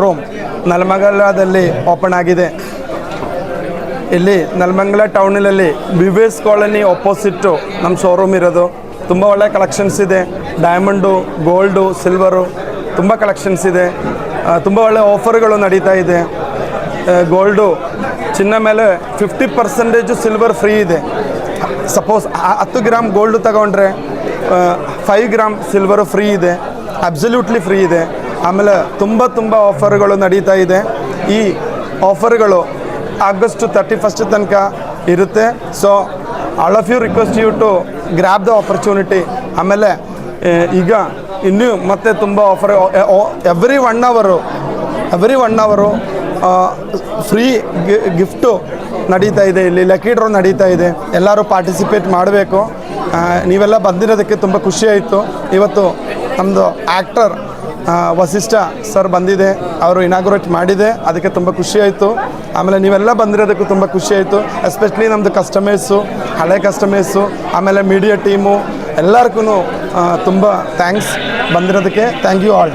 Room ನೆಲಮಂಗಲದಲ್ಲಿ open ಆಗಿದೆ. ಇಲ್ಲಿ Nelamangala ಟೌನಲ್ಲಿ BBS colony opposite ನಮ್ಮ ಶೋರೂಮ್ ಇರೋದು. ತುಂಬ ಒಳ್ಳೆ ಕಲೆಕ್ಷನ್ಸ್ ಇದೆ. ಡೈಮಂಡು, ಗೋಲ್ಡು, ಸಿಲ್ವರು ತುಂಬ ಕಲೆಕ್ಷನ್ಸ್ ಇದೆ. ತುಂಬ ಒಳ್ಳೆ ಆಫರ್ಗಳು ನಡೀತಾ ಇದೆ. ಗೋಲ್ಡು ಚಿನ್ನ ಮೇಲೆ 50% ಸಿಲ್ವರ್ ಫ್ರೀ ಇದೆ. ಸಪೋಸ್ 10 ಗ್ರಾಮ್ ಗೋಲ್ಡು ತಗೊಂಡ್ರೆ 5 ಗ್ರಾಮ್ ಸಿಲ್ವರು ಫ್ರೀ ಇದೆ, ಅಬ್ಸಲ್ಯೂಟ್ಲಿ ಫ್ರೀ ಇದೆ. ಆಮೇಲೆ ತುಂಬ ಆಫರ್ಗಳು ನಡೀತಾ ಇದೆ. ಈ ಆಫರ್ಗಳು ಆಗಸ್ಟ್ 31 ತನಕ ಇರುತ್ತೆ. So all of you request you to grab the opportunity. ಆಮೇಲೆ ಈಗ ಇನ್ನೂ ಮತ್ತೆ ತುಂಬ ಆಫರ್ ಎವ್ರಿ ಒನ್ ಅವರು ಫ್ರೀ ಗಿಫ್ಟು ನಡೀತಾ ಇದೆ. ಇಲ್ಲಿ ಲಕ್ಕಿ ಡ್ರಾ ನಡೀತಾ ಇದೆ. ಎಲ್ಲರೂ ಪಾರ್ಟಿಸಿಪೇಟ್ ಮಾಡಬೇಕು. ನೀವೆಲ್ಲ ಬಂದಿರೋದಕ್ಕೆ ತುಂಬ ಖುಷಿ ಆಯಿತು. ಇವತ್ತು ನಮ್ಮದು ಆ್ಯಕ್ಟರ್ ವಸಿಷ್ಠ ಸರ್ ಬಂದಿದೆ, ಅವರು ಇನಾಗ್ರೇಟ್ ಮಾಡಿದೆ, ಅದಕ್ಕೆ ತುಂಬ ಖುಷಿ ಆಯಿತು. ಆಮೇಲೆ ನೀವೆಲ್ಲ ಬಂದಿರೋದಕ್ಕೂ ತುಂಬ ಖುಷಿ ಆಯಿತು. ಎಸ್ಪೆಷಲಿ ನಮ್ಮದು ಕಸ್ಟಮರ್ಸು, ಹಳೆ ಕಸ್ಟಮರ್ಸು, ಆಮೇಲೆ ಮೀಡಿಯಾ ಟೀಮು ಎಲ್ಲರಿಗೂ ತುಂಬ ಥ್ಯಾಂಕ್ಸ್ ಬಂದಿರೋದಕ್ಕೆ. Thank you all.